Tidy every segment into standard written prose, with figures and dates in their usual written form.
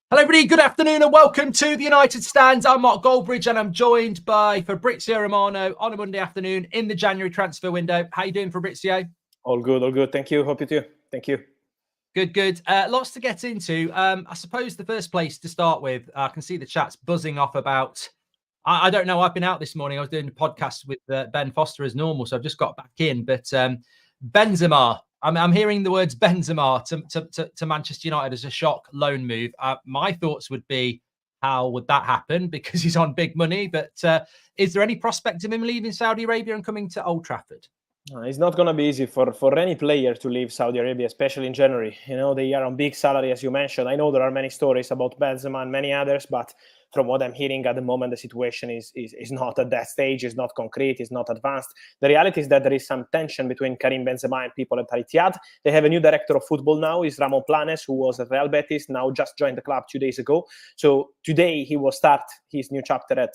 Hello, everybody. Good afternoon and welcome to the United Stands. I'm Mark Goldbridge and I'm joined by Fabrizio Romano on a Monday afternoon in the January transfer window. How you doing, Fabrizio? All good, all good. Thank you. Hope you too. Thank you. Good. Lots to get into. I suppose the first place to start with, I can see the chat's buzzing off about. I don't know. I've been out this morning. I was doing a podcast with Ben Foster as normal, so I've just got back in. But Benzema. I'm hearing the words Benzema to Manchester United as a shock loan move. My thoughts would be, how would that happen? Because he's on big money. But is there any prospect of him leaving Saudi Arabia and coming to Old Trafford? It's not going to be easy for any player to leave Saudi Arabia, especially in January. You know, they are on big salary, as you mentioned. I know there are many stories about Benzema and many others, but from what I'm hearing at the moment, the situation is not at that stage, is not concrete, is not advanced. The reality is that there is some tension between Karim Benzema and people at Al Ittihad. They have a new director of football now, is Ramon Planes, who was at Real Betis, now just joined the club 2 days ago. So today he will start his new chapter at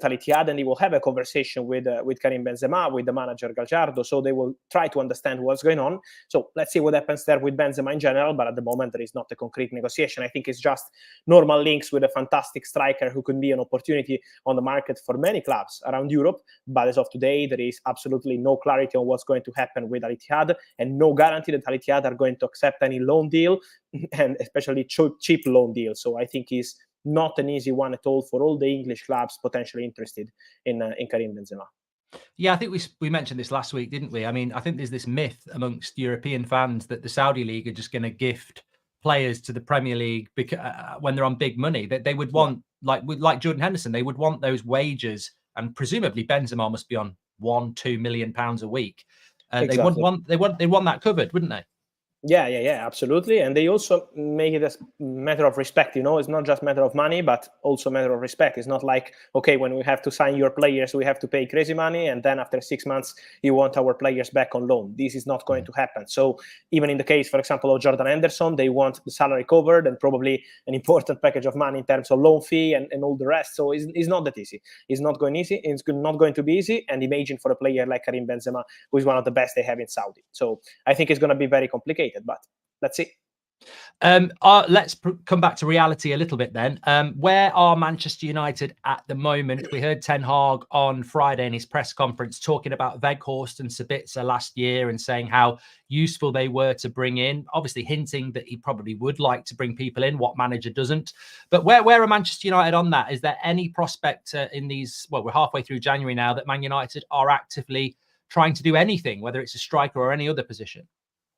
Al Ittihad, and he will have a conversation with Karim Benzema, with the manager Gallardo. So they will try to understand what's going on. So let's see what happens there with Benzema in general, but at the moment there is not a concrete negotiation. I think it's just normal links with a fantastic striker who could be an opportunity on the market for many clubs around Europe. But as of today, there is absolutely no clarity on what's going to happen with Al Ittihad, and no guarantee that Al Ittihad are going to accept any loan deal, and especially cheap loan deal. So I think it's not an easy one at all for all the English clubs potentially interested in Karim Benzema. Yeah, I think we mentioned this last week, didn't we? I mean, I think there's this myth amongst European fans that the Saudi League are just going to gift players to the Premier League because when they're on big money, that they would want, like Jordan Henderson, they would want those wages, and presumably Benzema must be on £1-2 million a week. Exactly. They want that covered, wouldn't they? Yeah, absolutely. And they also make it a matter of respect. You know, it's not just a matter of money, but also a matter of respect. It's not like, okay, when we have to sign your players, we have to pay crazy money, and then after 6 months, you want our players back on loan. This is not going to happen. So even in the case, for example, of Jordan Henderson, they want the salary covered and probably an important package of money in terms of loan fee and all the rest. So it's not that easy. It's not going easy. It's not going to be easy. And imagine for a player like Karim Benzema, who is one of the best they have in Saudi. So I think it's going to be very complicated. But let's see. Let's come back to reality a little bit then. Where are Manchester United at the moment? We heard Ten Hag on Friday in his press conference talking about Weghorst and Sabitzer last year and saying how useful they were to bring in, obviously hinting that he probably would like to bring people in. What manager doesn't? But where are Manchester United on that? Is there any prospect in these, well, we're halfway through January now, that Man United are actively trying to do anything, whether it's a striker or any other position?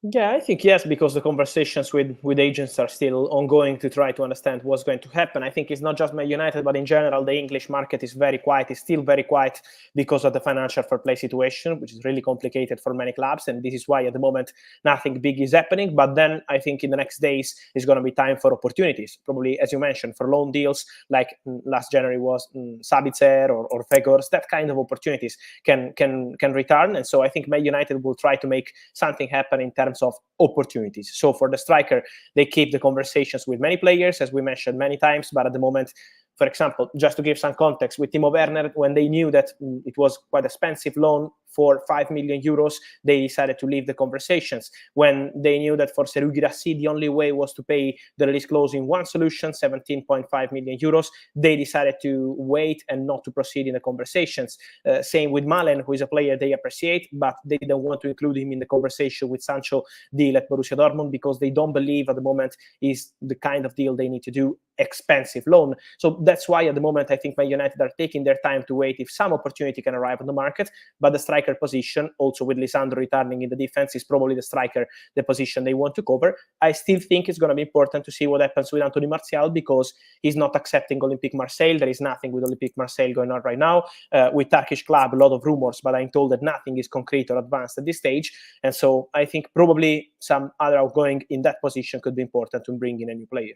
Yeah, I think yes, because the conversations with agents are still ongoing to try to understand what's going to happen. I think it's not just Man United, but in general, the English market is very quiet. It's still very quiet because of the financial fair play situation, which is really complicated for many clubs. And this is why at the moment, nothing big is happening. But then I think in the next days, it's going to be time for opportunities. Probably, as you mentioned, for loan deals, like last January was Sabitzer or Weghorst. That kind of opportunities can return. And so I think Man United will try to make something happen in terms of opportunities. So for the striker, they keep the conversations with many players, as we mentioned many times, but at the moment, for example, just to give some context, with Timo Werner, when they knew that it was quite expensive loan for 5 million euros, they decided to leave the conversations. When they knew that for Serhou Guirassy, the only way was to pay the release clause in one solution, 17.5 million euros, they decided to wait and not to proceed in the conversations. Same with Malen, who is a player they appreciate, but they didn't want to include him in the conversation with Sancho deal at Borussia Dortmund because they don't believe at the moment is the kind of deal they need to do, expensive loan. So that's why at the moment I think Man United are taking their time to wait if some opportunity can arrive on the market. But the striker position, also with Lisandro returning in the defense, is probably the position they want to cover. I still think it's going to be important to see what happens with Anthony Martial because he's not accepting Olympique Marseille. There is nothing with Olympique Marseille going on right now. With Turkish club, a lot of rumors, but I'm told that nothing is concrete or advanced at this stage. And so I think probably some other outgoing in that position could be important to bring in a new player.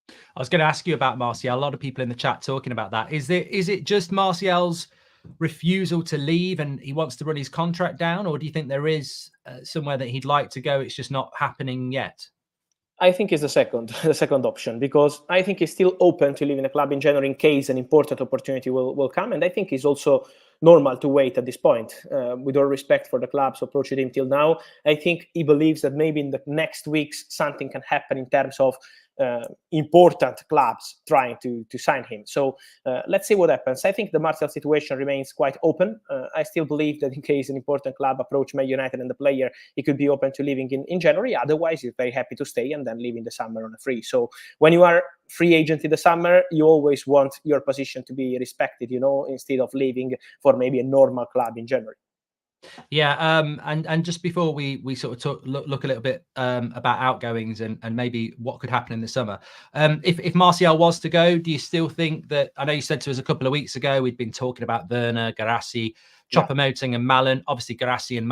I was going to ask you about Martial. A lot of people in the chat talking about that. Is it just Martial's refusal to leave and he wants to run his contract down, or do you think there is somewhere that he'd like to go? It's just not happening yet. I think it's the second option, because I think he's still open to leaving the club in general in case an important opportunity will come. And I think he's also normal to wait at this point. With all respect for the clubs approached him till now, I think he believes that maybe in the next weeks something can happen in terms of important clubs trying to sign him. So let's see what happens. I think the Martial situation remains quite open. I still believe that in case an important club approach Man United and the player, he could be open to leaving in January. Otherwise, he's very happy to stay and then leave in the summer on a free. So when you are free agent in the summer, you always want your position to be respected, instead of leaving for maybe a normal club in January. Yeah, and just before we sort of look a little bit about outgoings and maybe what could happen in the summer. If Martial was to go, do you still think that? I know you said to us a couple of weeks ago we'd been talking about Werner, Guirassy, Choupo-Moting, and MALEN. Obviously, Guirassy and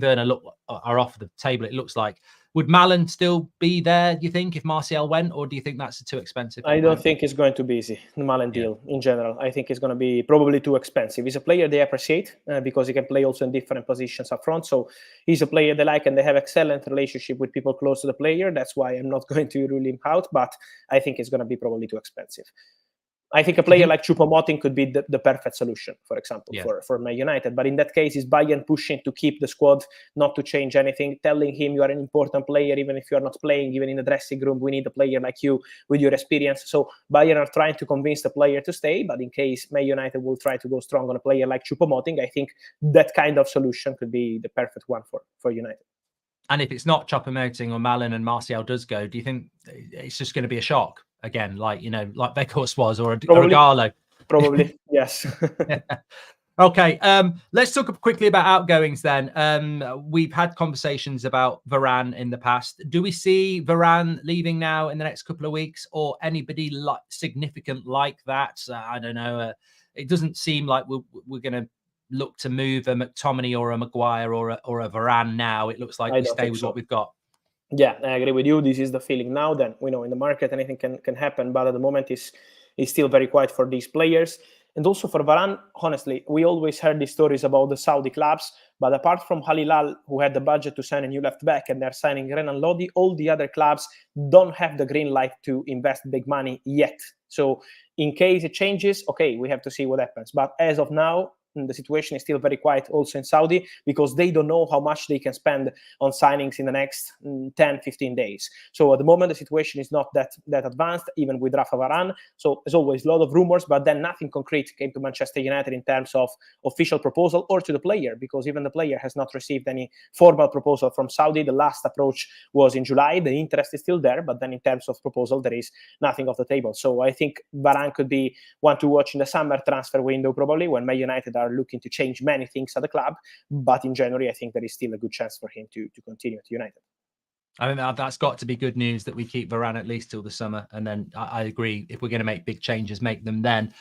Werner are off the table. It looks like. Would MALEN still be there, do you think, if Martial went, or do you think that's too expensive? I don't think it's going to be easy, the MALEN deal in general. I think it's going to be probably too expensive. He's a player they appreciate because he can play also in different positions up front. So he's a player they like, and they have excellent relationship with people close to the player. That's why I'm not going to rule him out, but I think it's going to be probably too expensive. I think a player like Choupo-Moting could be the perfect solution, for example, for Man United. But in that case, is Bayern pushing to keep the squad, not to change anything, telling him you are an important player, even if you are not playing, even in the dressing room, we need a player like you with your experience. So Bayern are trying to convince the player to stay. But in case Man United will try to go strong on a player like Choupo-Moting, I think that kind of solution could be the perfect one for United. And if it's not Choupo-Moting or MALEN and Martial does go, do you think it's just going to be a shock again, like Weghorst was, or a Gallo? Probably, yes. Okay, let's talk quickly about outgoings then. We've had conversations about Varane in the past. Do we see Varane leaving now in the next couple of weeks, or anybody significant like that? I don't know. It doesn't seem like we're going to look to move a McTominay or a Maguire or a Varane now. It looks like we stay with what we've got. Yeah, I agree with you. This is the feeling now. Then we know in the market anything can happen, but at the moment is still very quiet for these players. And also for Varane, honestly, we always heard these stories about the Saudi clubs, but apart from Al Hilal, who had the budget to sign a new left back and they're signing Renan Lodi, all the other clubs don't have the green light to invest big money yet. So in case it changes, okay, we have to see what happens. But as of now, the situation is still very quiet also in Saudi because they don't know how much they can spend on signings in the next 10-15 days. So at the moment, the situation is not that advanced, even with Raphael Varane. So there's always a lot of rumors, but then nothing concrete came to Manchester United in terms of official proposal or to the player, because even the player has not received any formal proposal from Saudi. The last approach was in July. The interest is still there, but then in terms of proposal, there is nothing off the table. So I think Varane could be one to watch in the summer transfer window, probably, when Man United are looking to change many things at the club. But in January, I think there is still a good chance for him to continue at United. I think that's got to be good news that we keep Varane at least till the summer. And then I agree, if we're going to make big changes, make them then.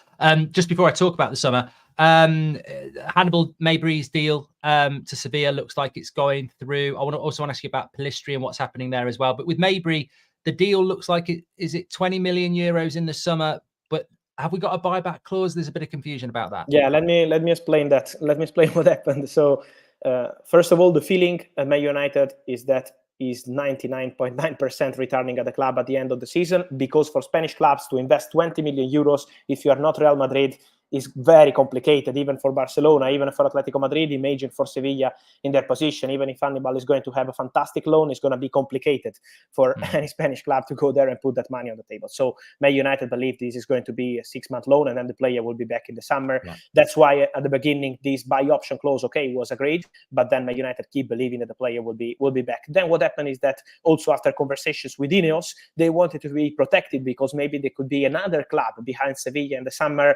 Just before I talk about the summer, Hannibal Mejbri's deal to Sevilla looks like it's going through. I also want to ask you about Pellistri and what's happening there as well. But with Mejbri, the deal looks like is it 20 million euros in the summer, but have we got a buyback clause? There's a bit of confusion about that. Yeah, let me explain that. Let me explain what happened. So first of all, the feeling at Man United is that is 99.9% returning at the club at the end of the season, because for Spanish clubs to invest 20 million euros, if you are not Real Madrid, is very complicated, even for Barcelona, even for Atletico Madrid, imagine for Sevilla in their position. Even if Hannibal is going to have a fantastic loan, it's going to be complicated for any Spanish club to go there and put that money on the table. So Man United believe this is going to be a 6-month loan, and then the player will be back in the summer. Yeah. That's why at the beginning, this buy option clause, was agreed, but then Man United keep believing that the player will be back. Then what happened is that also after conversations with INEOS, they wanted to be protected because maybe there could be another club behind Sevilla in the summer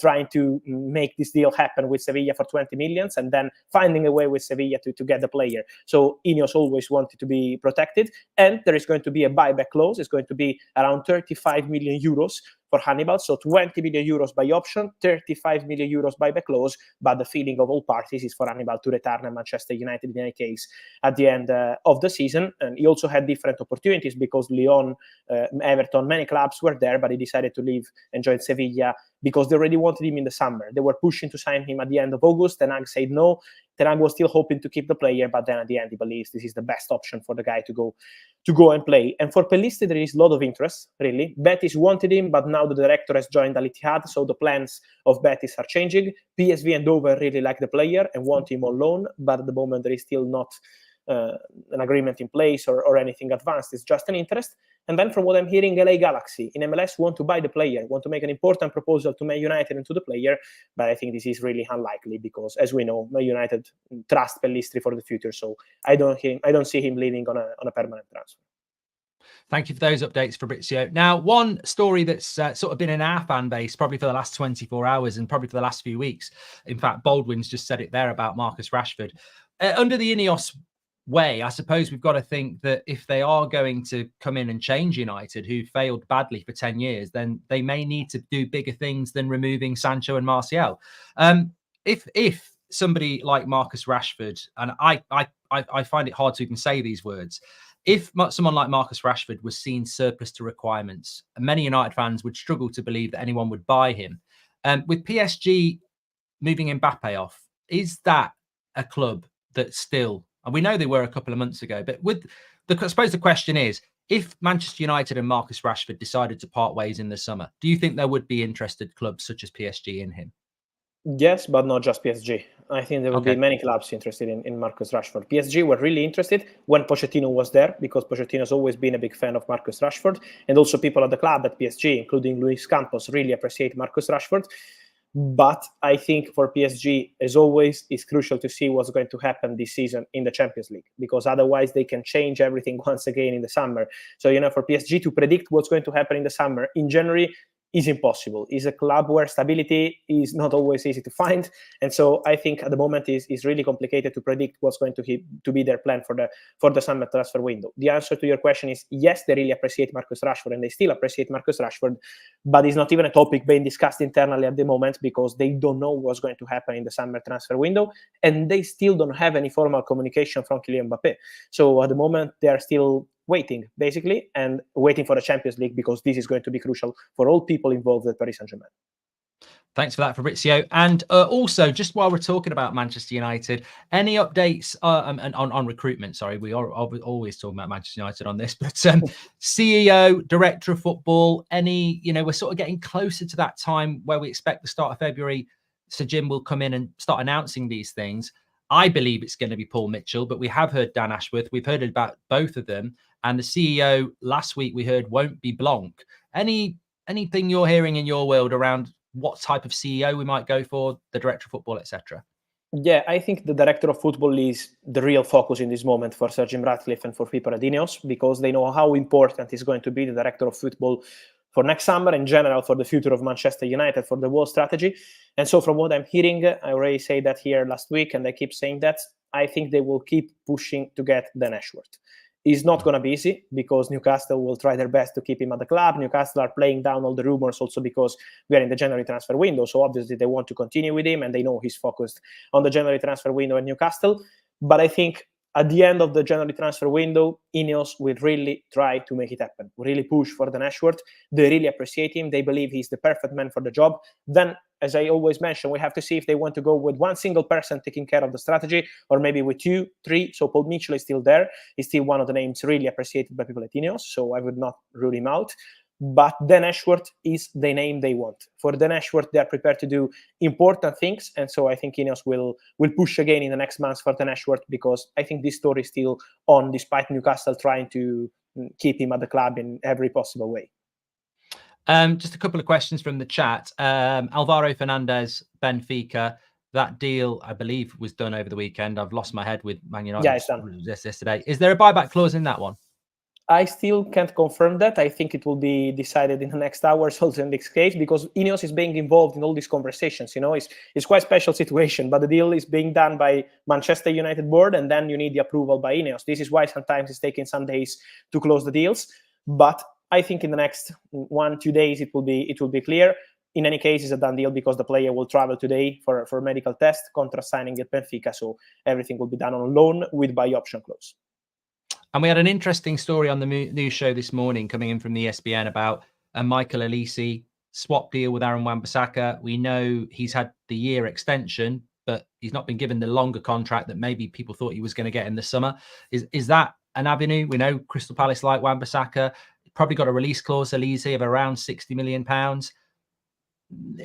trying to make this deal happen with Sevilla for 20 million and then finding a way with Sevilla to get the player. So INEOS always wanted to be protected, and there is going to be a buyback clause. It's going to be around 35 million euros for Hannibal. So 20 million euros by option, 35 million euros buyback clause. But the feeling of all parties is for Hannibal to return at Manchester United in any case at the end of the season. And he also had different opportunities because Lyon, Everton, many clubs were there, but he decided to leave and join Sevilla because they already wanted him in the summer. They were pushing to sign him at the end of August, and Ag said no. Ten Hag was still hoping to keep the player, but then at the end he believes this is the best option for the guy to go and play. And for Pellistri, there is a lot of interest, really. Betis wanted him, but now the director has joined Al Ittihad, so the plans of Betis are changing. PSV and Dover really like the player and want him on loan, but at the moment there is still not an agreement in place or anything advanced. It's just an interest. And then from what I'm hearing, LA Galaxy in MLS want to buy the player, want to make an important proposal to Man United and to the player, but I think this is really unlikely because, as we know, Man United trust Pellistri for the future, so I don't see him leaving on a permanent transfer. Thank you for those updates, Fabrizio. Now, one story that's sort of been in our fan base probably for the last 24 hours and probably for the last few weeks. In fact, Baldwin's just said it there about Marcus Rashford. Under the INEOS way, I suppose we've got to think that if they are going to come in and change United, who failed badly for 10 years, then they may need to do bigger things than removing Sancho and Martial. If somebody like Marcus Rashford, and I find it hard to even say these words, if someone like Marcus Rashford was seen surplus to requirements, many United fans would struggle to believe that anyone would buy him. With PSG moving Mbappe off, is that a club that still, and we know they were a couple of months ago, but I suppose the question is, if Manchester United and Marcus Rashford decided to part ways in the summer, do you think there would be interested clubs such as PSG in him? Yes, but not just PSG. I think there will be many clubs interested in Marcus Rashford. PSG were really interested when Pochettino was there, because Pochettino has always been a big fan of Marcus Rashford, and also people at the club at PSG, including Luis Campos, really appreciate Marcus Rashford. But I think for PSG, as always, it's crucial to see what's going to happen this season in the Champions League, because otherwise they can change everything once again in the summer. So, for PSG to predict what's going to happen in the summer, in January, is impossible. It's a club where stability is not always easy to find. And so I think at the moment is really complicated to predict what's going to be their plan for the summer transfer window. The answer to your question is yes, they really appreciate Marcus Rashford and they still appreciate Marcus Rashford, but it's not even a topic being discussed internally at the moment because they don't know what's going to happen in the summer transfer window, and they still don't have any formal communication from Kylian Mbappé. So at the moment they are still waiting, basically, and waiting for the Champions League, because this is going to be crucial for all people involved at Paris Saint-Germain. Thanks for that, Fabrizio. And also, just while we're talking about Manchester United, any updates on recruitment? Sorry, we are always talking about Manchester United on this, but CEO, director of football, we're sort of getting closer to that time where we expect the start of February, Sir Jim will come in and start announcing these things. I believe it's going to be Paul Mitchell, but we have heard Dan Ashworth. We've heard about both of them. And the CEO last week we heard won't be Blanc. Anything you're hearing in your world around what type of CEO we might go for, the director of football, etc.? Yeah, I think the director of football is the real focus in this moment for Sir Jim Ratcliffe and for people at INEOS, because they know how important is going to be the director of football for next summer, in general, for the future of Manchester United, for the whole strategy. And so from what I'm hearing, I already say that here last week, and I keep saying that, I think they will keep pushing to get Dan Ashworth. It's not going to be easy, because Newcastle will try their best to keep him at the club. Newcastle are playing down all the rumors also because we are in the January transfer window. So obviously they want to continue with him, and they know he's focused on the January transfer window at Newcastle. But I think at the end of the January transfer window, INEOS will really try to make it happen, really push for Dan Ashworth. They really appreciate him. They believe he's the perfect man for the job. Then, as I always mention, we have to see if they want to go with one single person taking care of the strategy, or maybe with 2, 3. So Paul Mitchell is still there. He's still one of the names really appreciated by people at INEOS. So I would not rule him out. But Dan Ashworth is the name they want. For Dan Ashworth, they are prepared to do important things. And so I think INEOS will push again in the next months for Dan Ashworth, because I think this story is still on, despite Newcastle trying to keep him at the club in every possible way. Just a couple of questions from the chat. Alvaro Fernandez, Benfica, that deal, I believe, was done over the weekend. I've lost my head with Man United. Yeah, it's done. Yesterday. Is there a buyback clause in that one? I still can't confirm that. I think it will be decided in the next hours also in this case, because INEOS is being involved in all these conversations. It's quite a special situation, but the deal is being done by Manchester United board, and then you need the approval by INEOS. This is why sometimes it's taking some days to close the deals. But I think in the next 1-2 days it will be clear. In any case, it's a done deal, because the player will travel today for a medical test, contract signing at Benfica. So everything will be done on loan with buy option clause. And we had an interesting story on the news show this morning coming in from the ESPN about Michael Olise swap deal with Aaron Wan-Bissaka. We know he's had the year extension, but he's not been given the longer contract that maybe people thought he was going to get in the summer. Is that an avenue? We know Crystal Palace like Wan-Bissaka, probably got a release clause, Olise, of around £60 million.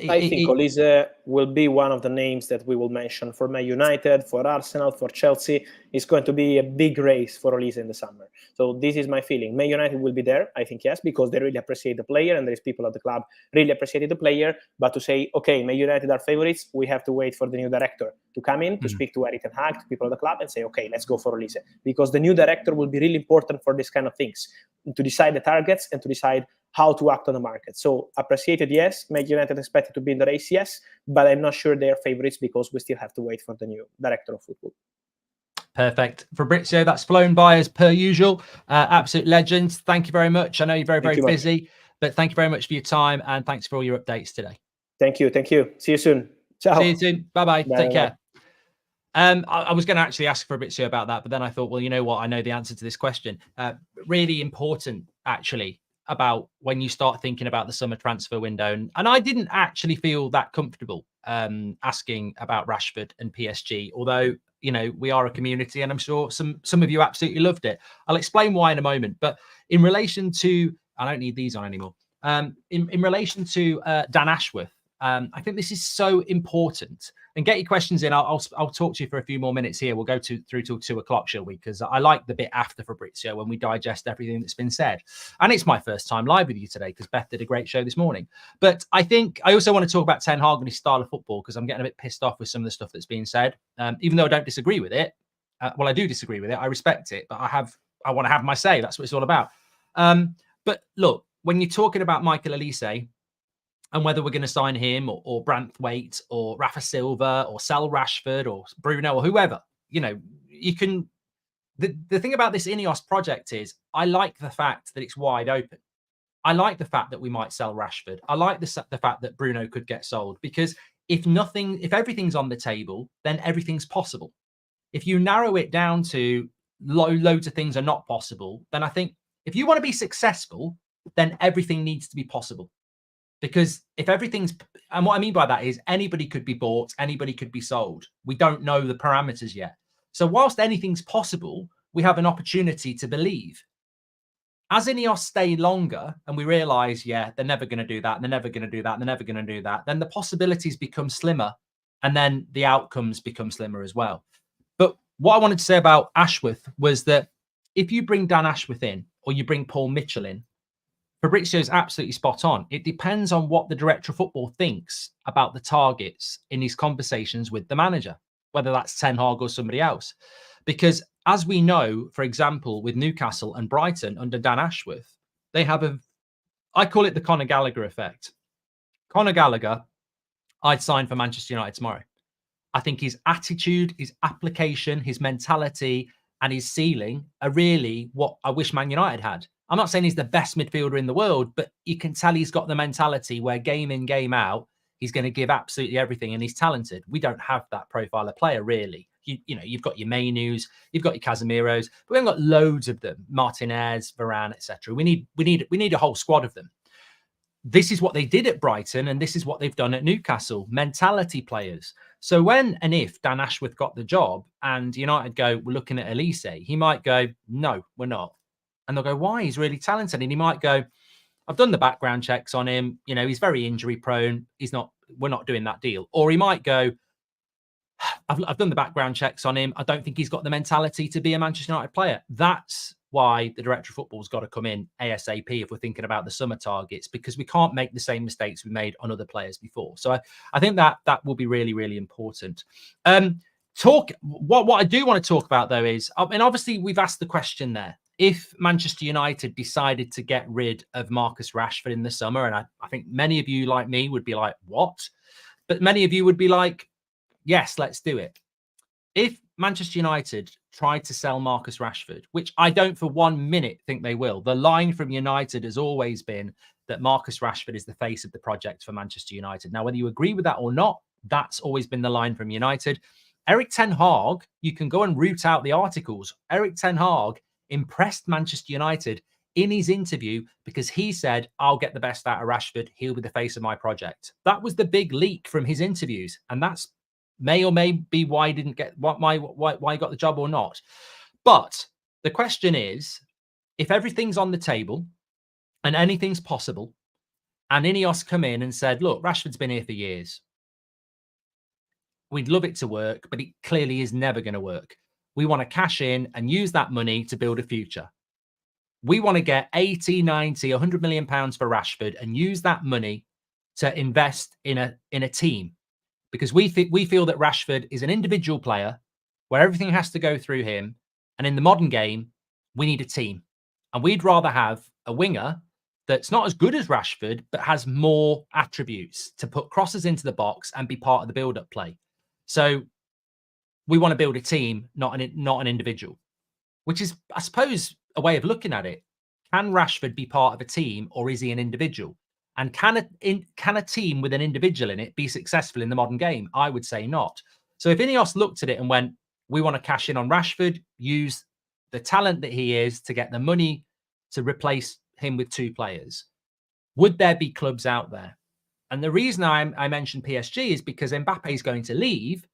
I think Olise will be one of the names that we will mention for Man United, for Arsenal, for Chelsea. It's going to be a big race for Olise in the summer. So this is my feeling. Man United will be there, I think, yes, because they really appreciate the player, and there is people at the club really appreciated the player. But to say, okay, Man United are favorites, we have to wait for the new director to come in, to speak to Erik ten Hag, to people at the club, and say, okay, let's go for Olise. Because the new director will be really important for this kind of things, to decide the targets and to decide how to act on the market. So appreciated, yes. Man United expected to be in the race, yes. But I'm not sure they're favorites because we still have to wait for the new director of football. Perfect. Fabrizio, that's flown by as per usual. Absolute legends. Thank you very much. I know you're very, very busy, but thank you very much for your time, and thanks for all your updates today. Thank you. Thank you. See you soon. Ciao. See you soon. Bye-bye. Take care. I was going to actually ask Fabrizio about that, but then I thought, well, you know what? I know the answer to this question. Really important, actually, about when you start thinking about the summer transfer window. And I didn't actually feel that comfortable asking about Rashford and PSG, although, you know, we are a community and I'm sure some of you absolutely loved it. I'll explain why in a moment. But in relation to, I don't need these on anymore. In relation to Dan Ashworth, I think this is so important. And get your questions in. I'll talk to you for a few more minutes here. We'll go through till 2 o'clock, shall we? Because I like the bit after Fabrizio when we digest everything that's been said. And it's my first time live with you today because Beth did a great show this morning. But I think I also want to talk about Ten Hag and his style of football because I'm getting a bit pissed off with some of the stuff that's being said. Even though I don't disagree with it. Well, I do disagree with it. I respect it, but I want to have my say. That's what it's all about. But look, when you're talking about Michael Olise, and whether we're going to sign him or Branthwaite or Rafa Silva or sell Rashford or Bruno or whoever, you know, you can. The thing about this INEOS project is I like the fact that it's wide open. I like the fact that we might sell Rashford. I like the fact that Bruno could get sold because if everything's on the table, then everything's possible. If you narrow it down to loads of things are not possible, then I think if you want to be successful, then everything needs to be possible. Because if everything's, and what I mean by that is anybody could be bought, anybody could be sold. We don't know the parameters yet. So whilst anything's possible, we have an opportunity to believe. As INEOS stay longer and we realize, yeah, they're never going to do that, they're never going to do that, they're never going to do that, then the possibilities become slimmer and then the outcomes become slimmer as well. But what I wanted to say about Ashworth was that if you bring Dan Ashworth in or you bring Paul Mitchell in, Fabrizio is absolutely spot on. It depends on what the director of football thinks about the targets in his conversations with the manager, whether that's Ten Hag or somebody else. Because as we know, for example, with Newcastle and Brighton under Dan Ashworth, they have I call it the Conor Gallagher effect. Conor Gallagher, I'd sign for Manchester United tomorrow. I think his attitude, his application, his mentality, and his ceiling are really what I wish Man United had. I'm not saying he's the best midfielder in the world, but you can tell he's got the mentality where game in, game out, he's going to give absolutely everything and he's talented. We don't have that profile of player, really. You know, you've got your Mainus, you've got your Casemiros, but we haven't got loads of them. Martinez, Varane, etc. We need a whole squad of them. This is what they did at Brighton and this is what they've done at Newcastle. Mentality players. So when and if Dan Ashworth got the job and United go, we're looking at Olise, he might go, no, we're not. And they'll go, why? He's really talented. And he might go, I've done the background checks on him. You know, he's very injury prone. We're not doing that deal. Or he might go, I've done the background checks on him. I don't think he's got the mentality to be a Manchester United player. That's why the director of football's got to come in ASAP if we're thinking about the summer targets, because we can't make the same mistakes we made on other players before. So I think that will be really, really important. What I do want to talk about, though, is, and obviously we've asked the question there, if Manchester United decided to get rid of Marcus Rashford in the summer, and I think many of you like me would be like, what? But many of you would be like, yes, let's do it. If Manchester United tried to sell Marcus Rashford, which I don't for 1 minute think they will, the line from United has always been that Marcus Rashford is the face of the project for Manchester United. Now, whether you agree with that or not, that's always been the line from United. Erik ten Hag, you can go and root out the articles. Erik ten Hag impressed Manchester United in his interview because he said, I'll get the best out of Rashford. He'll be the face of my project. That was the big leak from his interviews. And that's may or may be why he didn't get why he got the job or not. But the question is, if everything's on the table and anything's possible, and INEOS come in and said, look, Rashford's been here for years. We'd love it to work, but it clearly is never going to work. We want to cash in and use that money to build a future. We want to get 80, 90, 100 million pounds for Rashford and use that money to invest in a team, because we feel that Rashford is an individual player where everything has to go through him. And in the modern game, we need a team. And we'd rather have a winger that's not as good as Rashford, but has more attributes to put crosses into the box and be part of the build-up play. So we want to build a team, not an individual, which is, I suppose, a way of looking at it. Can Rashford be part of a team, or is he an individual? And can a team with an individual in it be successful in the modern game? I would say not. So if INEOS looked at it and went, we want to cash in on Rashford, use the talent that he is to get the money to replace him with two players, would there be clubs out there? And the reason I mentioned PSG is because Mbappe is going to leave,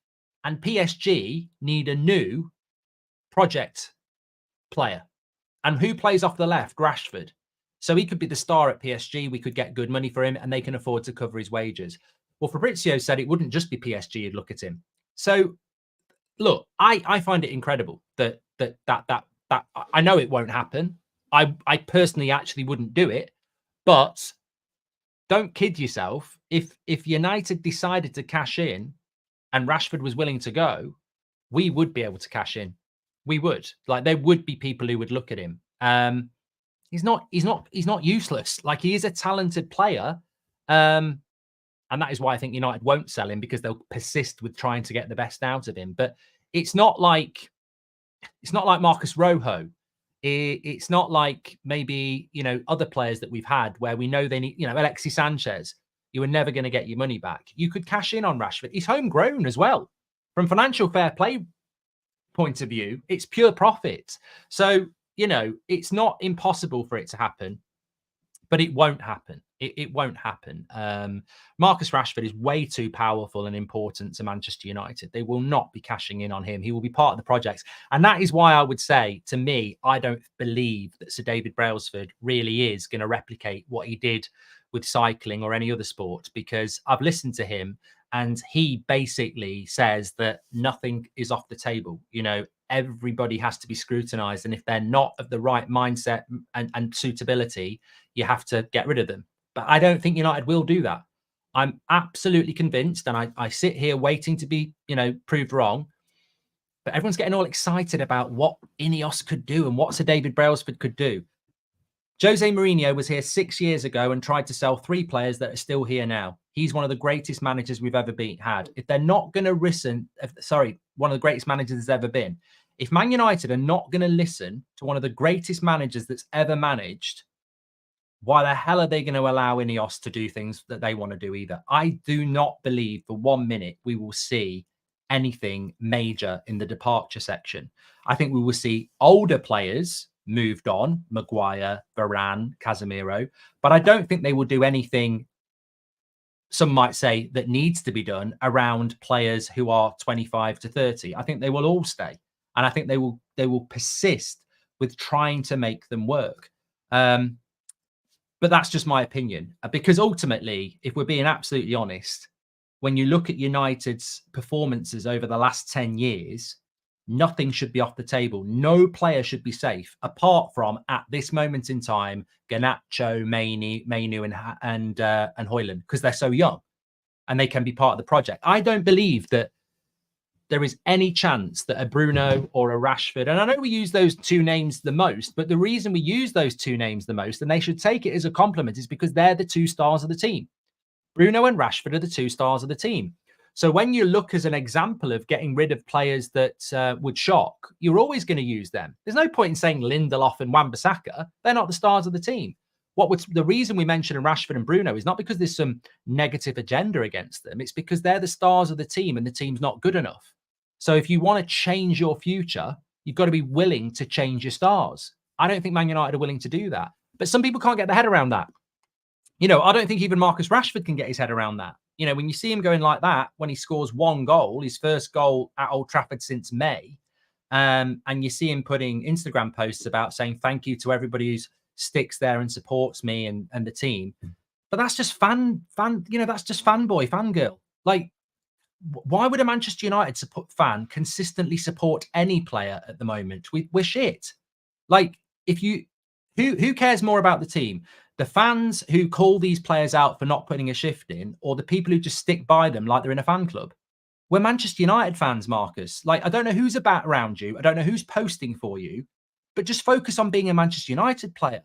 and PSG need a new project player. And who plays off the left? Rashford. So he could be the star at PSG. We could get good money for him, and they can afford to cover his wages. Well, Fabrizio said it wouldn't just be PSG who'd look at him. So, look, I find it incredible that I know it won't happen. I personally actually wouldn't do it, but don't kid yourself. If United decided to cash in and Rashford was willing to go, we would be able to cash in. We would. Like, there would be people who would look at him. He's not useless. Like, he is a talented player. And that is why I think United won't sell him, because they'll persist with trying to get the best out of him. But it's not like Marcus Rojo. It's not like maybe, other players that we've had where we know they need, Alexis Sanchez, you were never going to get your money back. You could cash in on Rashford. He's homegrown as well. From financial fair play point of view, it's pure profit. So, it's not impossible for it to happen, but it won't happen. It won't happen. Marcus Rashford is way too powerful and important to Manchester United. They will not be cashing in on him. He will be part of the projects. And that is why I would say, to me, I don't believe that Sir David Brailsford really is going to replicate what he did with cycling or any other sport, because I've listened to him and he basically says that nothing is off the table. Everybody has to be scrutinized. And if they're not of the right mindset and suitability, you have to get rid of them. But I don't think United will do that. I'm absolutely convinced, and I sit here waiting to be, proved wrong. But everyone's getting all excited about what INEOS could do and what Sir David Brailsford could do. Jose Mourinho was here 6 years ago and tried to sell 3 players that are still here now. He's one of the greatest managers we've ever had. If they're not going to listen, one of the greatest managers there's ever been. If Man United are not going to listen to one of the greatest managers that's ever managed, why the hell are they going to allow INEOS to do things that they want to do either? I do not believe for 1 minute we will see anything major in the departure section. I think we will see older players moved on, Maguire, Varane, Casemiro, but I don't think they will do anything, some might say, that needs to be done around players who are 25 to 30. I think they will all stay. And I think they will persist with trying to make them work. But that's just my opinion, because ultimately, if we're being absolutely honest, when you look at United's performances over the last 10 years, nothing should be off the table. No player should be safe, apart from, at this moment in time, Garnacho, Mainu, and Højlund, because they're so young and they can be part of the project. I don't believe that there is any chance that a Bruno or a Rashford, and I know we use those 2 names the most, but the reason we use those 2 names the most, and they should take it as a compliment, is because they're the 2 stars of the team. Bruno and Rashford are the 2 stars of the team. So when you look as an example of getting rid of players that would shock, you're always going to use them. There's no point in saying Lindelof and Wan-Bissaka. They're not the stars of the team. The reason we mention Rashford and Bruno is not because there's some negative agenda against them. It's because they're the stars of the team and the team's not good enough. So if you want to change your future, you've got to be willing to change your stars. I don't think Man United are willing to do that. But some people can't get their head around that. I don't think even Marcus Rashford can get his head around that. You know, when you see him going like that, when he scores one goal, his first goal at Old Trafford since May, and you see him putting Instagram posts about saying thank you to everybody who sticks there and supports me and the team. But that's just that's just fanboy, fangirl. Like, why would a Manchester United fan consistently support any player at the moment? We're shit. Like, if you, who cares more about the team? The fans who call these players out for not putting a shift in, or the people who just stick by them like they're in a fan club? We're Manchester United fans, Marcus. Like, I don't know who's about around you. I don't know who's posting for you, but just focus on being a Manchester United player.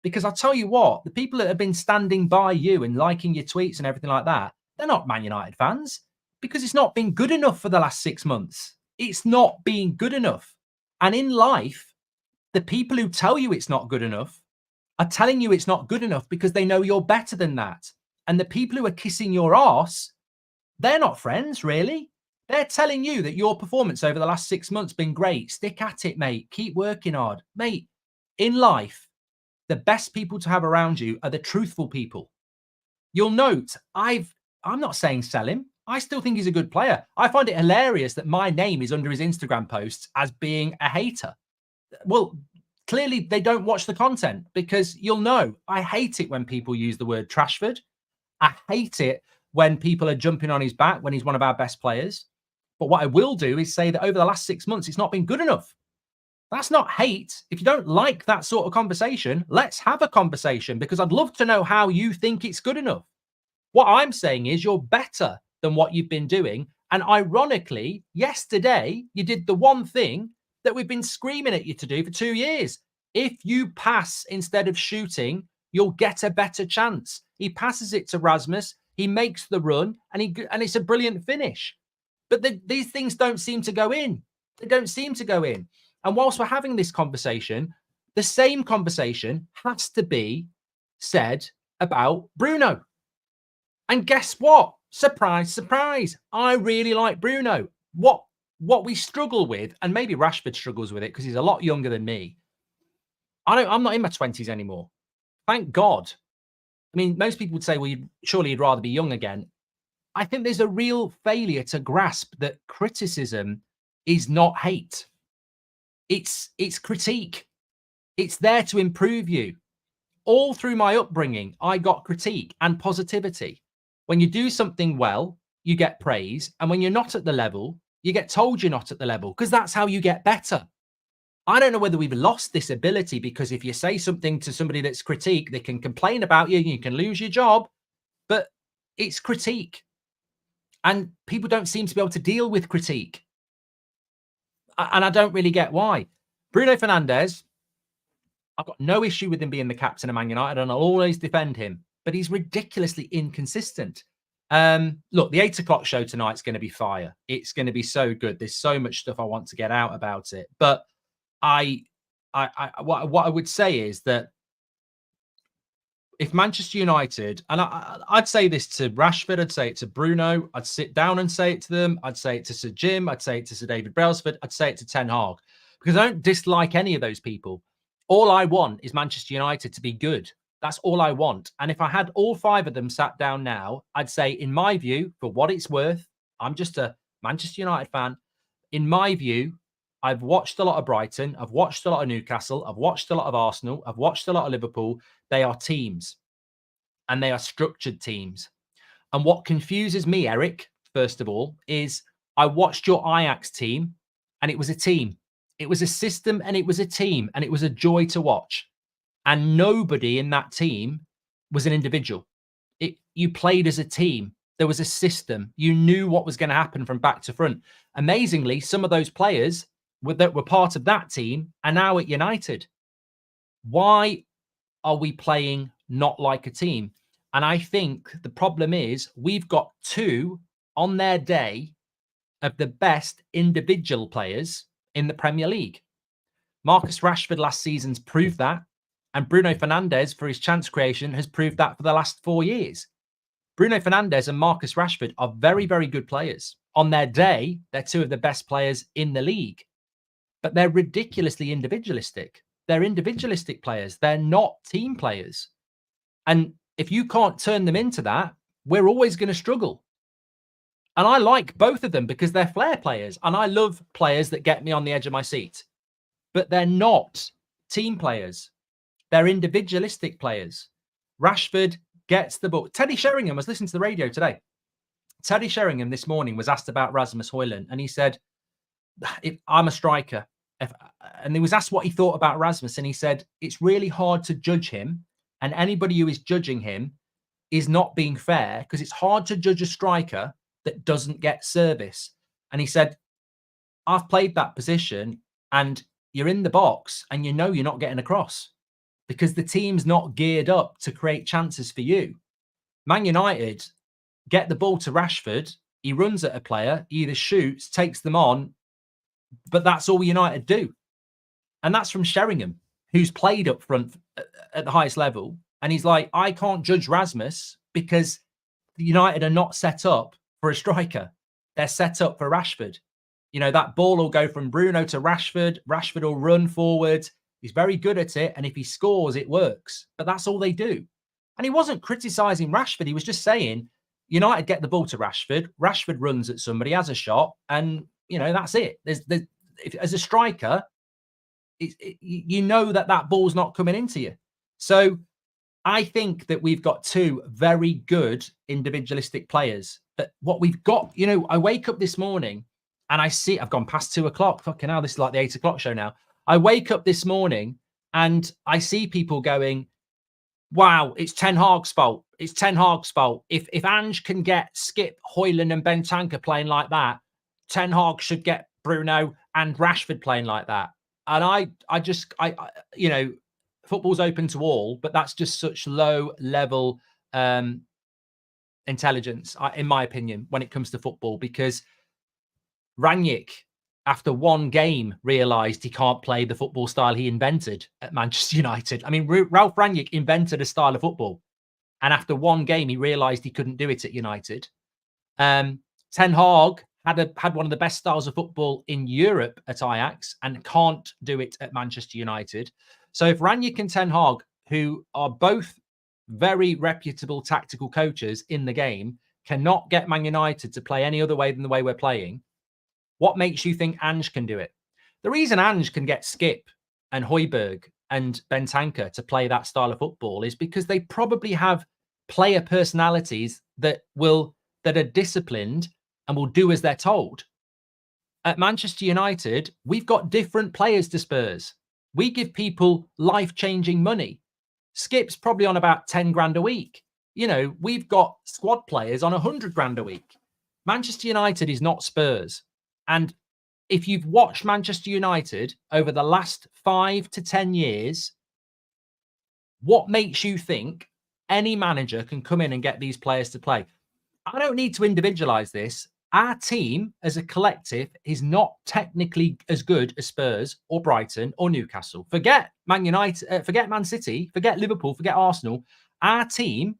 Because I'll tell you what, the people that have been standing by you and liking your tweets and everything like that, they're not Man United fans, because it's not been good enough for the last 6 months. It's not been good enough. And in life, the people who tell you it's not good enough are telling you it's not good enough because they know you're better than that. And the people who are kissing your arse, they're not friends, really. They're telling you that your performance over the last 6 months has been great. Stick at it, mate. Keep working hard. Mate, in life, the best people to have around you are the truthful people. You'll note, I'm not saying sell him. I still think he's a good player. I find it hilarious that my name is under his Instagram posts as being a hater. Well, clearly they don't watch the content, because you'll know I hate it when people use the word Trashford. I hate it when people are jumping on his back when he's one of our best players. But what I will do is say that over the last 6 months, it's not been good enough. That's not hate. If you don't like that sort of conversation, let's have a conversation, because I'd love to know how you think it's good enough. What I'm saying is you're better than what you've been doing. And ironically, yesterday, you did the one thing that we've been screaming at you to do for 2 years. If you pass instead of shooting, you'll get a better chance. He passes it to Rasmus, he makes the run, and it's a brilliant finish. But these things don't seem to go in. They don't seem to go in. And whilst we're having this conversation, the same conversation has to be said about Bruno. And guess what? Surprise, surprise. I really like Bruno. What we struggle with, and maybe Rashford struggles with it because he's a lot younger than me. I'm not in my 20s anymore. Thank God. I mean, most people would say, well, surely you'd rather be young again. I think there's a real failure to grasp that criticism is not hate. It's critique. It's there to improve you. All through my upbringing, I got critique and positivity. When you do something well, you get praise. And when you're not at the level, you get told you're not at the level, because that's how you get better. I don't know whether we've lost this ability, because if you say something to somebody that's critique, they can complain about you and you can lose your job, but it's critique. And people don't seem to be able to deal with critique. And I don't really get why. Bruno Fernandez, I've got no issue with him being the captain of Man United, and I'll always defend him, but he's ridiculously inconsistent. Look, the 8 o'clock show tonight's going to be fire. It's going to be so good. There's so much stuff I want to get out about it. But what I would say is that if Manchester United, and I'd say this to Rashford, I'd say it to Bruno, I'd sit down and say it to them, I'd say it to Sir Jim, I'd say it to Sir David Brailsford, I'd say it to Ten Hag, because I don't dislike any of those people. All I want is Manchester United to be good. That's all I want. And if I had all 5 of them sat down now, I'd say, in my view, for what it's worth, I'm just a Manchester United fan. In my view, I've watched a lot of Brighton, I've watched a lot of Newcastle, I've watched a lot of Arsenal, I've watched a lot of Liverpool. They are teams, and they are structured teams. And what confuses me, Eric, first of all, is I watched your Ajax team, and it was a team. It was a system, and it was a team, and it was a joy to watch. And nobody in that team was an individual. You played as a team. There was a system. You knew what was going to happen from back to front. Amazingly, some of those players that were part of that team are now at United. Why are we playing not like a team? And I think the problem is we've got 2 on their day of the best individual players in the Premier League. Marcus Rashford last season's proved that, and Bruno Fernandez, for his chance creation, has proved that for the last 4 years. Bruno Fernandez and Marcus Rashford are very, very good players. On their day, they're 2 of the best players in the league, but they're ridiculously individualistic. They're individualistic players. They're not team players. And if you can't turn them into that, we're always going to struggle. And I like both of them because they're flair players. And I love players that get me on the edge of my seat. But they're not team players. They're individualistic players. Rashford gets the ball. Teddy Sheringham, I was listening to the radio today. Teddy Sheringham this morning was asked about Rasmus Højlund. And he said, I'm a striker. And he was asked what he thought about Rasmus. And he said, it's really hard to judge him. And anybody who is judging him is not being fair because it's hard to judge a striker that doesn't get service. And he said, I've played that position and you're in the box and you know you're not getting across because the team's not geared up to create chances for you. Man United get the ball to Rashford. He runs at a player, he either shoots, takes them on, but that's all United do. And that's from Sheringham, who's played up front at the highest level. And he's like, I can't judge Rasmus because United are not set up for a striker. They're set up for Rashford. You know, that ball will go from Bruno to Rashford. Rashford will run forward. He's very good at it. And if he scores, it works. But that's all they do. And he wasn't criticizing Rashford. He was just saying, United get the ball to Rashford. Rashford runs at somebody, has a shot. And, you know, that's it. As a striker, you know that ball's not coming into you. So I think that we've got two very good individualistic players. But what we've got, you know, I wake up this morning and I see, I've gone past 2 o'clock. Fucking hell, this is like the 8 o'clock show now. I wake up this morning and I see people going, wow, it's Ten Hag's fault. It's Ten Hag's fault. If Ange can get Skip, Højlund and Bentancur playing like that, Ten Hag should get Bruno and Rashford playing like that. And I you know, football's open to all, but that's just such low level intelligence, in my opinion, when it comes to football, because Rangnick, after one game, realised he can't play the football style he invented at Manchester United. I mean, Ralph Rangnick invented a style of football. And after one game, he realised he couldn't do it at United. Ten Hag had one of the best styles of football in Europe at Ajax and can't do it at Manchester United. So if Rangnick and Ten Hag, who are both very reputable tactical coaches in the game, cannot get Man United to play any other way than the way we're playing, what makes you think Ange can do it? The reason Ange can get Skip and Højbjerg and Bentancur to play that style of football is because they probably have player personalities that are disciplined and will do as they're told. At Manchester United, we've got different players to Spurs. We give people life-changing money. Skip's probably on about 10 grand a week. You know, we've got squad players on 100 grand a week. Manchester United is not Spurs. And if you've watched Manchester United over the last 5 to 10 years, what makes you think any manager can come in and get these players to play? I don't need to individualize this. Our team as a collective is not technically as good as Spurs or Brighton or Newcastle. Forget Man United, forget Man City, forget Liverpool, forget Arsenal. Our team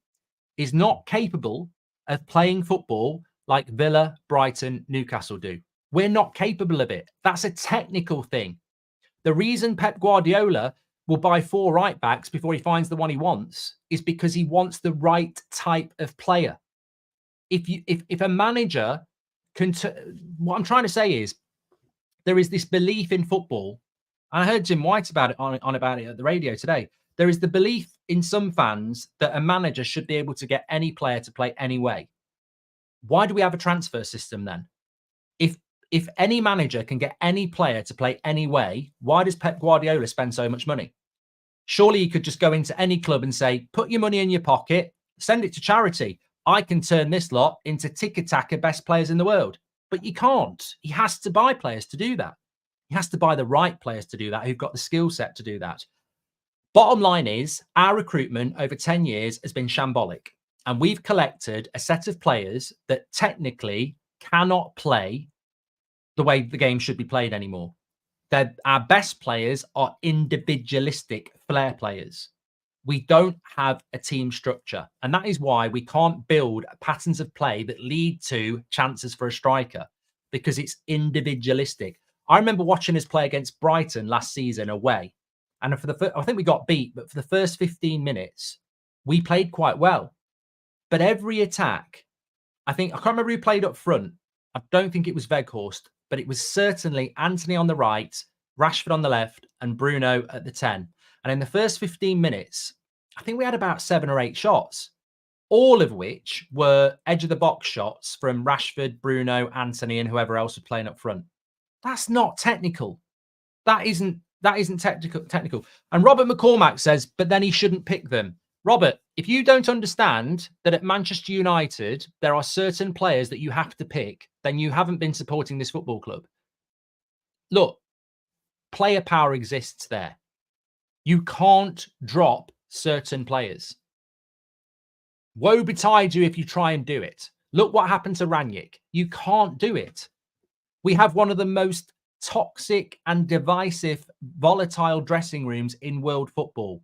is not capable of playing football like Villa, Brighton, Newcastle do. We're not capable of it. That's a technical thing. The reason Pep Guardiola will buy 4 right backs before he finds the one he wants is because he wants the right type of player. If a manager can, what I'm trying to say is there is this belief in football. And I heard Jim White about it on about it at the radio today. There is the belief in some fans that a manager should be able to get any player to play any way. Why do we have a transfer system then? If any manager can get any player to play any way, why does Pep Guardiola spend so much money? Surely he could just go into any club and say, put your money in your pocket, send it to charity. I can turn this lot into tick-a-tack of best players in the world. But you can't. He has to buy players to do that. He has to buy the right players to do that, who've got the skill set to do that. Bottom line is, our recruitment over 10 years has been shambolic. And we've collected a set of players that technically cannot play the way the game should be played anymore. Our best players are individualistic flair players. We don't have a team structure. And that is why we can't build patterns of play that lead to chances for a striker, because it's individualistic. I remember watching us play against Brighton last season away. And I think we got beat, but for the first 15 minutes, we played quite well. But every attack, I can't remember who played up front. I don't think it was Weghorst, but it was certainly Anthony on the right, Rashford on the left, and Bruno at the 10. And in the first 15 minutes, I think we had about 7 or 8 shots, all of which were edge of the box shots from Rashford, Bruno, Anthony, and whoever else was playing up front. That's not technical. That isn't technical. And Robert McCormack says, but then he shouldn't pick them. Robert, if you don't understand that at Manchester United, there are certain players that you have to pick, then you haven't been supporting this football club. Look, player power exists there. You can't drop certain players. Woe betide you if you try and do it. Look what happened to Rangnick. You can't do it. We have one of the most toxic and divisive, volatile dressing rooms in world football.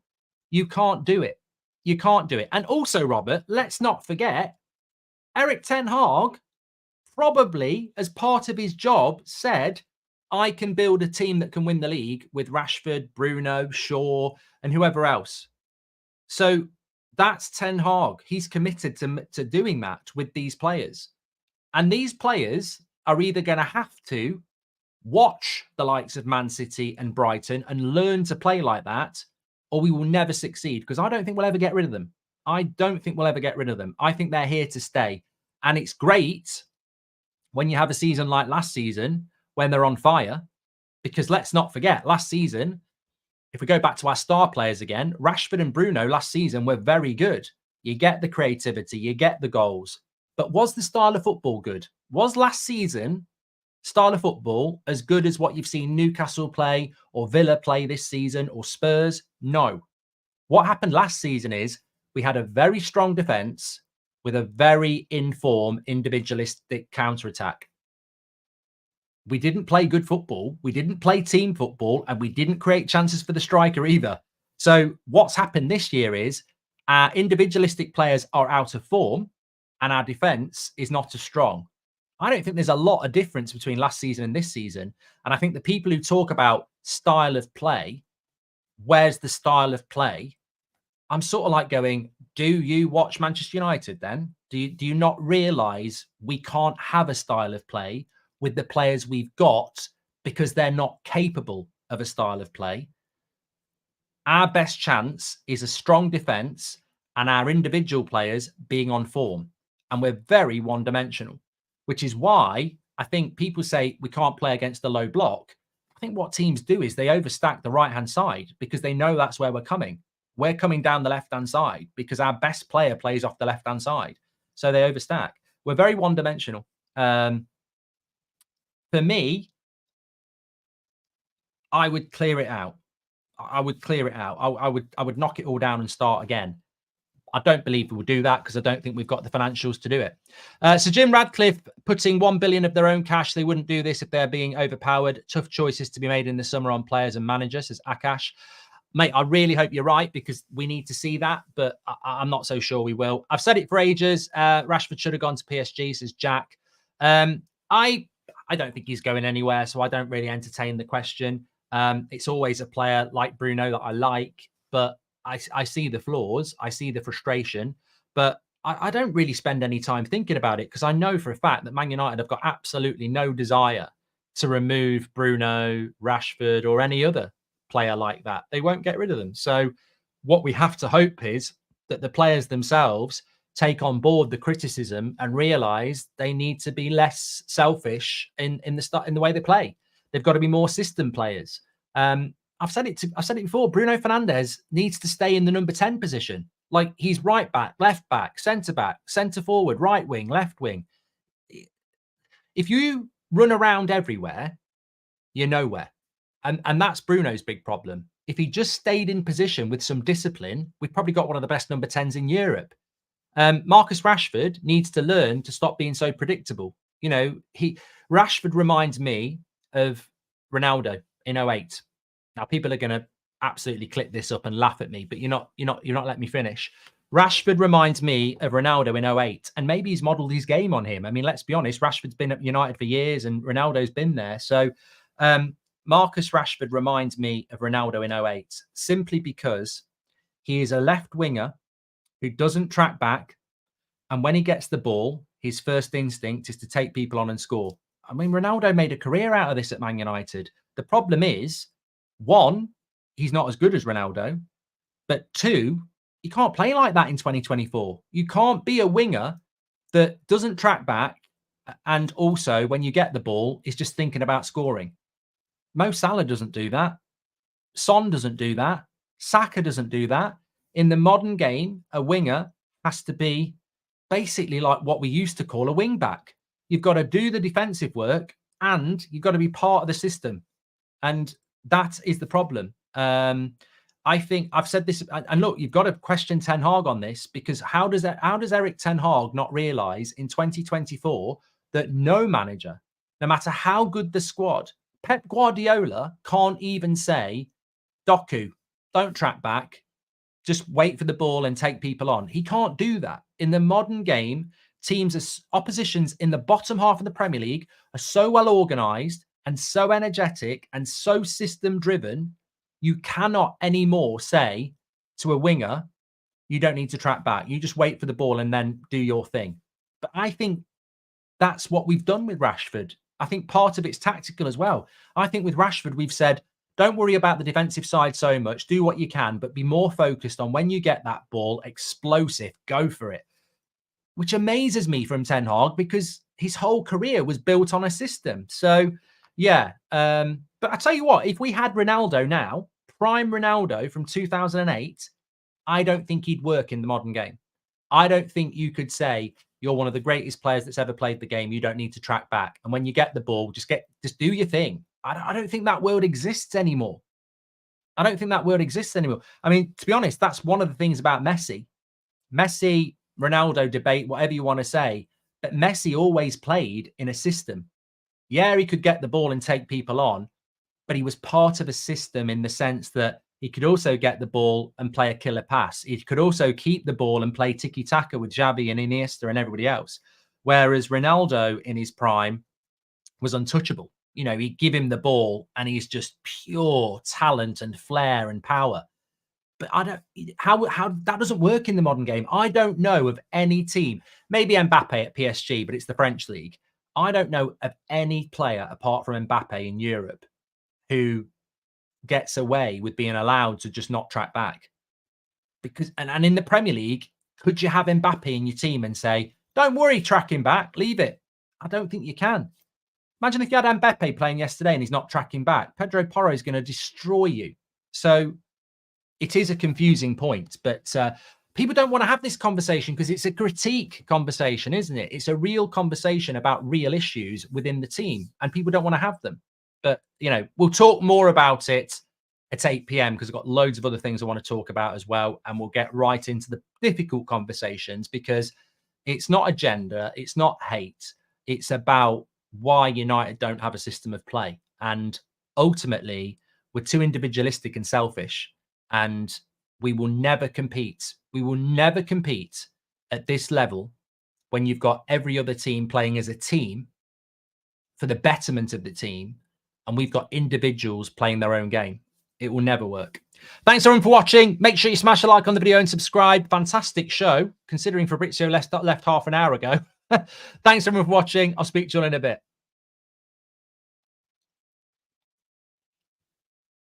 You can't do it. You can't do it. And also, Robert, let's not forget, Erik ten Hag probably, as part of his job, said, I can build a team that can win the league with Rashford, Bruno, Shaw, and whoever else. So that's Ten Hag. He's committed to doing that with these players. And these players are either going to have to watch the likes of Man City and Brighton and learn to play like that, or we will never succeed, because I don't think we'll ever get rid of them. I don't think we'll ever get rid of them. I think they're here to stay. And it's great when you have a season like last season when they're on fire, because let's not forget, last season, if we go back to our star players again, Rashford and Bruno last season were very good. You get the creativity, you get the goals. But was the style of football good? Was last season style of football as good as what you've seen Newcastle play or Villa play this season or Spurs? No. What happened last season is we had a very strong defence with a very informed, individualistic counter-attack. We didn't play good football. We didn't play team football, and we didn't create chances for the striker either. So what's happened this year is our individualistic players are out of form and our defence is not as strong. I don't think there's a lot of difference between last season and this season. And I think the people who talk about style of play, where's the style of play? I'm sort of like going, do you watch Manchester United then? Do you not realise we can't have a style of play with the players we've got because they're not capable of a style of play? Our best chance is a strong defence and our individual players being on form. And we're very one-dimensional, which is why I think people say we can't play against the low block. I think what teams do is they overstack the right-hand side because they know that's where we're coming. We're coming down the left-hand side because our best player plays off the left-hand side. So they overstack. We're very one-dimensional. For me, I would clear it out. I would clear it out. I would knock it all down and start again. I don't believe we will do that because I don't think we've got the financials to do it. So Jim Radcliffe putting 1 billion of their own cash. They wouldn't do this if they're being overpowered. Tough choices to be made in the summer on players and managers, says Akash. Mate, I really hope you're right because we need to see that, but I'm not so sure we will. I've said it for ages. Rashford should have gone to PSG, says Jack. I don't think he's going anywhere, so I don't really entertain the question. It's always a player like Bruno that I like, but I see the flaws, I see the frustration, but I don't really spend any time thinking about it because I know for a fact that Man United have got absolutely no desire to remove Bruno, Rashford, or any other player like that. They won't get rid of them. So what we have to hope is that the players themselves take on board the criticism and realize they need to be less selfish in the way they play. They've got to be more system players. I've said it before. Bruno Fernandez needs to stay in the number 10 position. Like he's right back, left back, centre forward, right wing, left wing. If you run around everywhere, you're nowhere. And that's Bruno's big problem. If he just stayed in position with some discipline, we've probably got one of the best number 10s in Europe. Marcus Rashford needs to learn to stop being so predictable. You know, Rashford reminds me of Ronaldo in 08. Now, people are going to absolutely clip this up and laugh at me, but you're not letting me finish. Rashford reminds me of Ronaldo in 08, and maybe he's modelled his game on him. I mean, let's be honest, Rashford's been at United for years and Ronaldo's been there. So Marcus Rashford reminds me of Ronaldo in 08, simply because he is a left winger who doesn't track back, And when he gets the ball, his first instinct is to take people on and score. I mean, Ronaldo made a career out of this at Man United. The problem is, one, he's not as good as Ronaldo. But two, you can't play like that in 2024. You can't be a winger that doesn't track back and also, when you get the ball, is just thinking about scoring. Mo Salah doesn't do that. Son doesn't do that. Saka doesn't do that. In the modern game, a winger has to be basically like what we used to call a wing back. You've got to do the defensive work and you've got to be part of the system. And that is the problem. I think I've said this, and look, you've got to question Ten Hag on this, because how does Erik Ten Hag not realize in 2024 that no manager, no matter how good the squad, Pep Guardiola can't even say, Doku, don't track back, just wait for the ball and take people on. He can't do that. In the modern game, oppositions in the bottom half of the Premier League are so well organized and so energetic and so system driven. You cannot anymore say to a winger, you don't need to track back. You just wait for the ball and then do your thing. But I think that's what we've done with Rashford. I think part of it's tactical as well. I think with Rashford, we've said, don't worry about the defensive side so much. Do what you can, but be more focused on when you get that ball, explosive, go for it. Which amazes me from Ten Hag, because his whole career was built on a system. So, yeah. But I tell you what, if we had Ronaldo now, prime Ronaldo from 2008, I don't think he'd work in the modern game. I don't think you could say you're one of the greatest players that's ever played the game. You don't need to track back. And when you get the ball, just do your thing. I don't think that world exists anymore. I don't think that world exists anymore. I mean, to be honest, that's one of the things about Messi. Messi, Ronaldo debate, whatever you want to say, but Messi always played in a system. Yeah, he could get the ball and take people on, but he was part of a system in the sense that he could also get the ball and play a killer pass. He could also keep the ball and play tiki-taka with Xavi and Iniesta and everybody else. Whereas Ronaldo in his prime was untouchable. You know, he'd give him the ball and he's just pure talent and flair and power. But I don't, how that doesn't work in the modern game. I don't know of any team, maybe Mbappe at PSG, but it's the French league. I don't know of any player apart from Mbappe in Europe who gets away with being allowed to just not track back. Because and in the Premier League, could you have Mbappe in your team and say, don't worry, tracking back, leave it? I don't think you can. Imagine if you had Mbappe playing yesterday and he's not tracking back. Pedro Porro is going to destroy you. So it is a confusing point, but people don't want to have this conversation because it's a critique conversation, isn't it? It's a real conversation about real issues within the team, and people don't want to have them. But, you know, we'll talk more about it at 8 p.m. because I've got loads of other things I want to talk about as well. And we'll get right into the difficult conversations, because it's not agenda, it's not hate. It's about why United don't have a system of play. And ultimately, we're too individualistic and selfish, and we will never compete. We will never compete at this level when you've got every other team playing as a team for the betterment of the team, and we've got individuals playing their own game. It will never work. Thanks everyone for watching. Make sure you smash a like on the video and subscribe. Fantastic show, considering Fabrizio left half an hour ago. Thanks everyone for watching. I'll speak to you all in a bit.